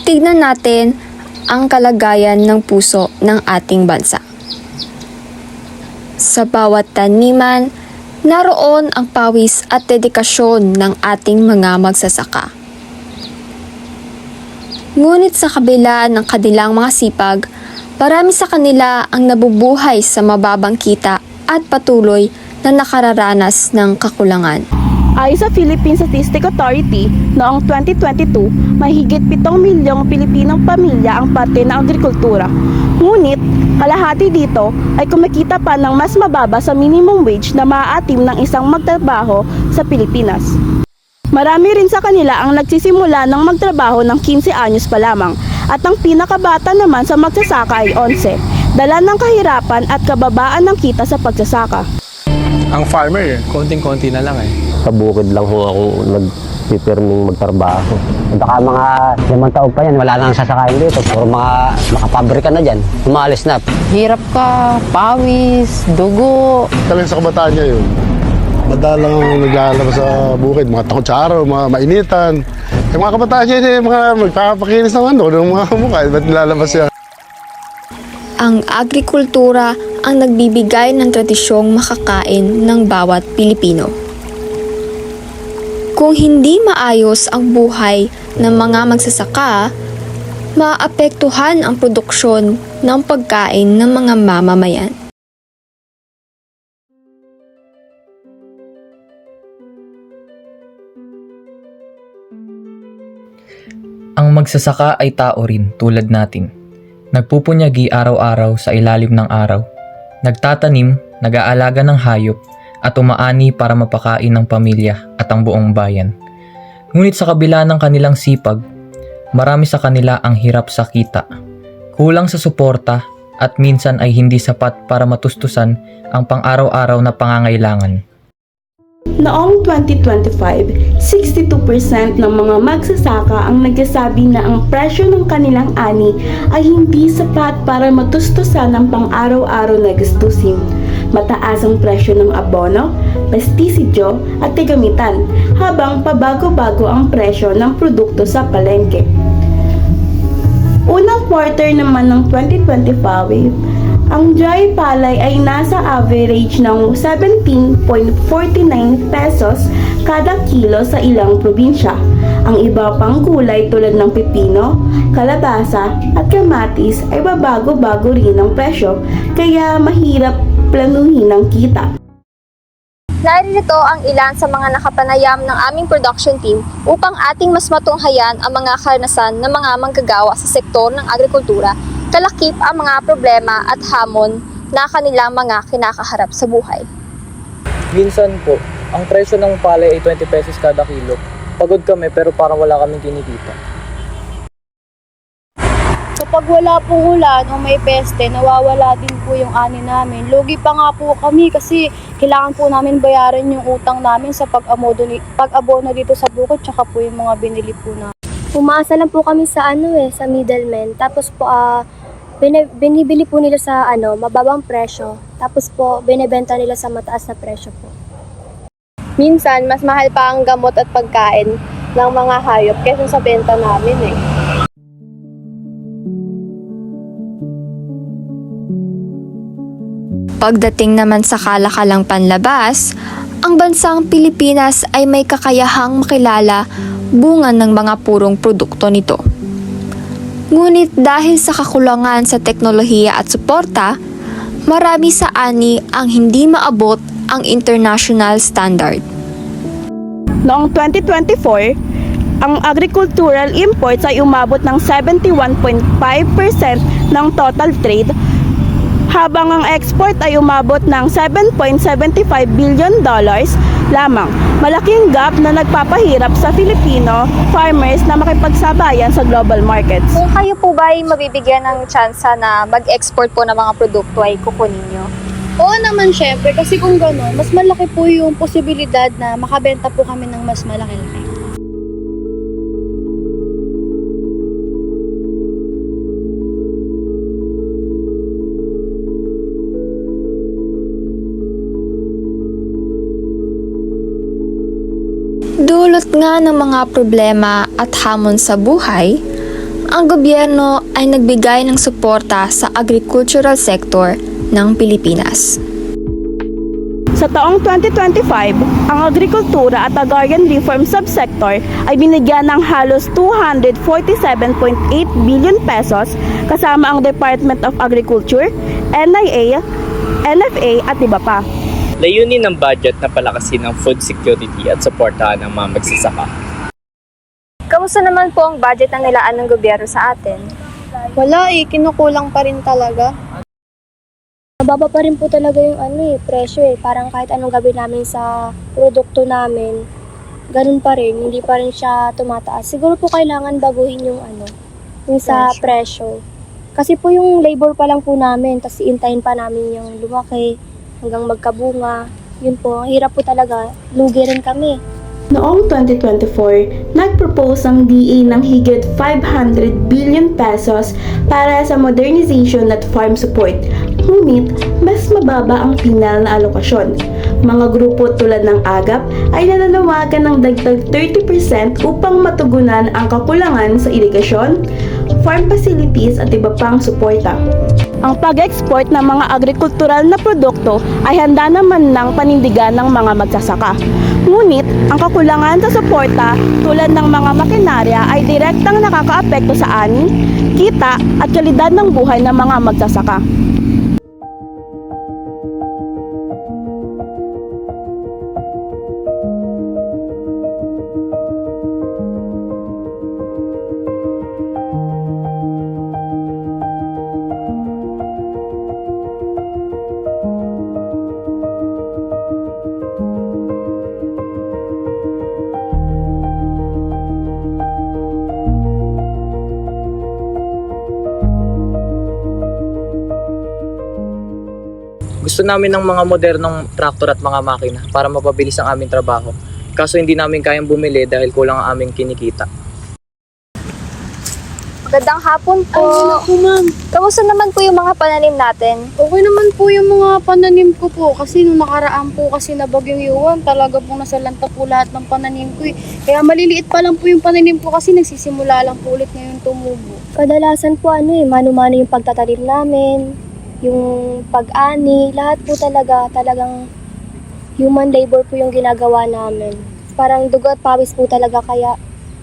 tignan natin ang kalagayan ng puso ng ating bansa. Sa bawat taniman, naroon ang pawis at dedikasyon ng ating mga magsasaka. Ngunit sa kabila ng kanilang mga sipag, marami sa kanila ang nabubuhay sa mababang kita at patuloy na nakararanas ng kakulangan. Ayon sa Philippine Statistics Authority, noong 2022, mahigit 7 milyong Pilipinong pamilya ang parte ng agrikultura. Ngunit, kalahati dito ay kumikita pa ng mas mababa sa minimum wage na maaatim ng isang magtrabaho sa Pilipinas. Marami rin sa kanila ang nagsisimula ng magtrabaho ng 15 anyos pa lamang at ang pinakabata naman sa magsasaka ay 11, dala ng kahirapan at kababaan ng kita sa pagsasaka. Ang farmer, konting-konti na lang eh. Sa bukid lang ho ako nagpipirming magtrabaho. Baka mga 5 taon pa yan, wala nang sasakain dito. Puro mga nakapabrika na dyan, umalis na. Hirap ka, pawis, dugo. Talagang sa kabataan niya yun. Madalang naglalabas sa bukid, mga takutsaro, mga mainitan. Yung mga kabataan niya, mga magpapakinis ng ng mga mukha. Ba't nilalabas yan? Ang agrikultura ang nagbibigay ng tradisyong makakain ng bawat Pilipino. Kung hindi maayos ang buhay ng mga magsasaka, maapektuhan ang produksyon ng pagkain ng mga mamamayan. Ang magsasaka ay tao rin tulad natin. Nagpupunyagi araw-araw sa ilalim ng araw. Nagtatanim, nag-aalaga ng hayop, at umaani para mapakain ng pamilya at ang buong bayan. Ngunit sa kabila ng kanilang sipag, marami sa kanila ang hirap sa kita, kulang sa suporta at minsan ay hindi sapat para matustusan ang pang-araw-araw na pangangailangan. Noong 2025, 62% ng mga magsasaka ang nagsasabi na ang presyo ng kanilang ani ay hindi sapat para matustusan ang pang-araw-araw na gastusin. Mataas ang presyo ng abono, pestisidyo at gamitan, habang pabago-bago ang presyo ng produkto sa palengke. Unang quarter naman ng 2025, ang dry palay ay nasa average ng 17.49 pesos kada kilo sa ilang probinsya. Ang iba pang gulay tulad ng pipino, kalabasa at kamatis ay babago-bago rin ang presyo, kaya mahirap planuhin ang kita. Narito ang ilan sa mga nakapanayam ng aming production team upang ating mas matunghayan ang mga karanasan ng mga manggagawa sa sektor ng agrikultura, kalakip ang mga problema at hamon na kanilang mga kinakaharap sa buhay. Minsan po, ang presyo ng palay ay 20 pesos kada kilo. Pagod kami pero parang wala kaming kinikita. Kapag wala pong ulan o may peste, nawawala din po yung ani namin. Lugi pa nga po kami kasi kailangan po namin bayaran yung utang namin sa pag-abono dito sa bukid tsaka po yung mga binili po namin. Umaasa lang po kami sa sa middleman. Tapos po binibili po nila sa mababang presyo. Tapos po binebenta nila sa mataas na presyo po. Minsan, mas mahal pa ang gamot at pagkain ng mga hayop kaysa sa benta namin eh. Pagdating naman sa kalakalang panlabas, ang bansang Pilipinas ay may kakayahang makilala bunga ng mga purong produkto nito. Ngunit dahil sa kakulangan sa teknolohiya at suporta, marami sa ani ang hindi maabot ang international standard. Noong 2024, ang agricultural imports ay umabot ng 71.5% ng total trade, habang ang export ay umabot ng $7.75 billion lamang. Malaking gap na nagpapahirap sa Filipino farmers na makipagsabayan sa global markets. Kung kayo po ba ay mabibigyan ng tsansa na mag-export po ng mga produkto ay kukunin nyo? Oo naman syempre, kasi kung gano'n, mas malaki po yung posibilidad na makabenta po kami ng mas malaki-laki. Dulot nga ng mga problema at hamon sa buhay, ang gobyerno ay nagbigay ng suporta sa agricultural sector ng Pilipinas. Sa taong 2025, ang agrikultura at agrarian reform subsector ay binigyan ng halos 247.8 billion pesos kasama ang Department of Agriculture, NIA, NFA at iba pa. Layunin ng budget na palakasin ang food security at suportahan ng mga magsasaka. Kamusta naman po ang budget na nilaan ng gobyerno sa atin? Wala kinukulang pa rin talaga. Mababa pa rin po talaga yung presyo Parang kahit anong gawin namin sa produkto namin, ganun pa rin, hindi pa rin siya tumataas. Siguro po kailangan baguhin yung yung sa presyo. Kasi po yung labor pa lang po namin, tapos iintayin pa namin yung lumaki hanggang magkabunga. Yun po, ang hirap po talaga, lugi rin kami. Noong 2024, nag-propose ang DA ng higit 500 billion pesos para sa modernization at farm support. Ngunit, mas mababa ang final na alokasyon. Mga grupo tulad ng AGAP ay nananawagan ng dagdag 30% upang matugunan ang kakulangan sa irigasyon, farm facilities at iba pang suporta. Ang pag-export ng mga agrikultural na produkto ay handa naman ng panindigan ng mga magsasaka. Ngunit, ang kakulangan sa suporta tulad ng mga makinarya ay direktang nakakaapekto sa ani, kita at kalidad ng buhay ng mga magsasaka. Gusto namin ng mga modernong traktor at mga makina para mapabilis ang aming trabaho. Kaso hindi namin kayang bumili dahil kulang ang aming kinikita. Magandang hapon po. Ma'am. Kamusta naman po yung mga pananim natin? Okay naman po yung mga pananim ko po kasi nung nakaraan po kasi na bagyong Yuan, talaga pong nasalanta po lahat ng pananim ko Kaya maliliit pa lang po yung pananim ko kasi nagsisimula lang po ulit ngayon tumubo. Kadalasan po mano-mano yung pagtatanim namin, yung pag-ani, lahat po talagang human labor po yung ginagawa namin. Parang dugo at pawis po talaga kaya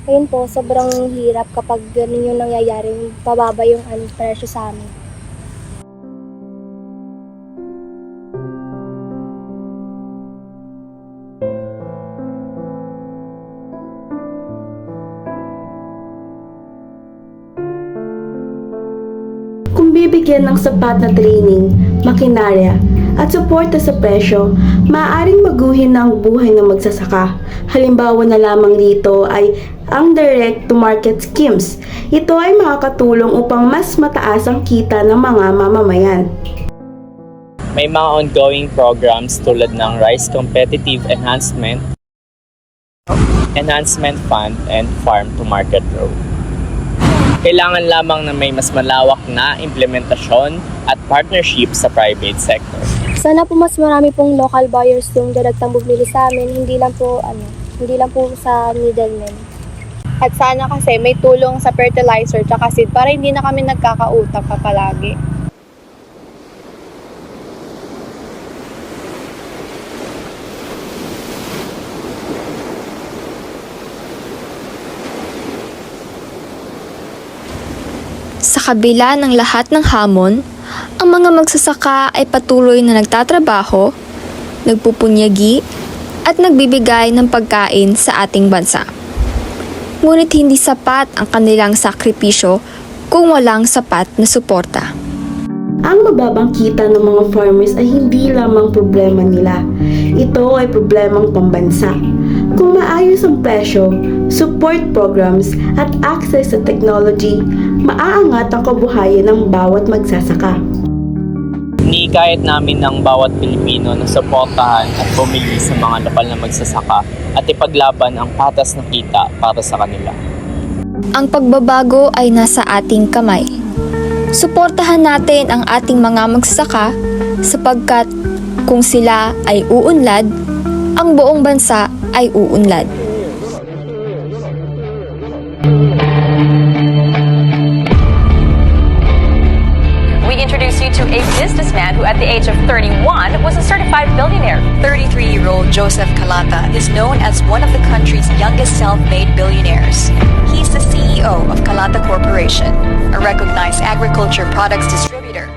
ayun po, sobrang hirap kapag ganun yung nangyayari, pababa yung presyo sa amin. Kung bibigyan ng sapat na training, makinarya, at suporta sa presyo, maaaring baguhin ang buhay ng magsasaka. Halimbawa na lamang dito ay ang direct-to-market schemes. Ito ay makakatulong upang mas mataas ang kita ng mga mamamayan. May mga ongoing programs tulad ng Rice Competitive Enhancement Fund, and Farm to Market Road. Kailangan lamang na may mas malawak na implementasyon at partnership sa private sector. Sana po mas marami pong local buyers yung direktang bumili sa amin, hindi lang po sa middlemen. At sana kasi may tulong sa fertilizer tsaka seed para hindi na kami nagkakautang pa palagi. Sa kabila ng lahat ng hamon, ang mga magsasaka ay patuloy na nagtatrabaho, nagpupunyagi, at nagbibigay ng pagkain sa ating bansa. Ngunit hindi sapat ang kanilang sakripisyo kung walang sapat na suporta. Ang mababang kita ng mga farmers ay hindi lamang problema nila. Ito ay problemang pambansa. Kung maayos ang presyo, support programs at access sa technology, maaangat ang kabuhayan ng bawat magsasaka. Inikayat namin ng bawat Pilipino na suportahan at bumili sa mga lokal na magsasaka at ipaglaban ang patas na kita para sa kanila. Ang pagbabago ay nasa ating kamay. Suportahan natin ang ating mga magsasaka sapagkat kung sila ay uunlad, ang buong bansa ay uunlad. to a businessman who at the age of 31 was a certified billionaire. 33-year-old Joseph Calata is known as one of the country's youngest self-made billionaires. He's the CEO of Calata Corporation, a recognized agriculture products distributor.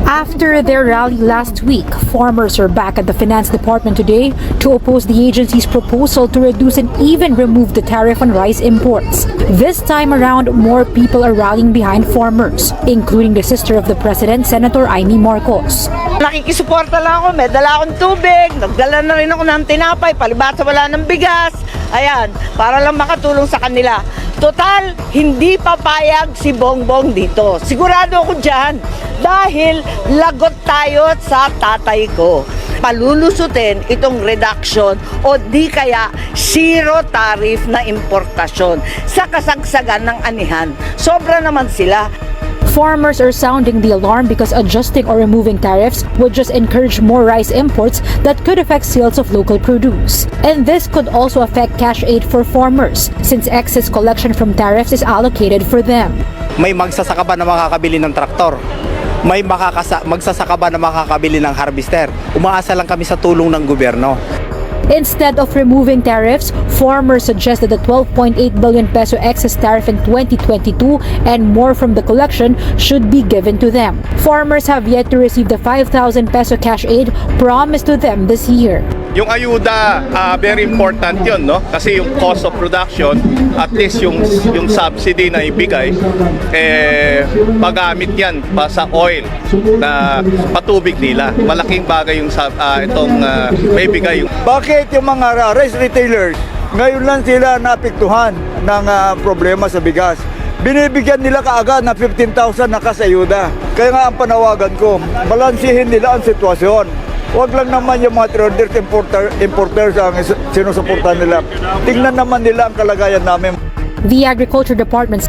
After their rally last week, farmers are back at the Finance Department today to oppose the agency's proposal to reduce and even remove the tariff on rice imports. This time around, more people are rallying behind farmers, including the sister of the president, Senator Amy Marcos. Nakikisuporta lang ako, may dala akong tubig, nagdala na rin ako ng tinapay, palibasa wala ng bigas. Ayan, para lang makatulong sa kanila. Total, hindi papayag si Bongbong dito. Sigurado ako dyan. Dahil lagot tayo sa tatay ko. Palulusutin itong reduction o di kaya zero tariff na importasyon sa kasagsagan ng anihan. Sobra naman sila. Farmers are sounding the alarm because adjusting or removing tariffs would just encourage more rice imports that could affect sales of local produce. And this could also affect cash aid for farmers since excess collection from tariffs is allocated for them. May magsasaka ba na makakabili ng traktor? May magsasaka ba na makakabili ng harvester? Umaasa lang kami sa tulong ng gobyerno. Instead of removing tariffs, farmers suggest that the 12.8 billion peso excess tariff in 2022 and more from the collection should be given to them. Farmers have yet to receive the 5,000 peso cash aid promised to them this year. Yung ayuda, very important yun, no? Kasi yung cost of production, at least yung subsidy na ibigay, pagamit yan pa sa oil na patubig nila. Malaking bagay yung itong may bigay. Bakit yung mga rice retailers, ngayon lang sila naapektuhan ng problema sa bigas? Binibigyan nila kaagad na 15,000 na kasayuda. Kaya nga ang panawagan ko, balansihin nila ang sitwasyon. Huwag lang naman yung mga traders, importers ang sinusuportahan nila. Tingnan naman nila ang kalagayan namin. The Agriculture Department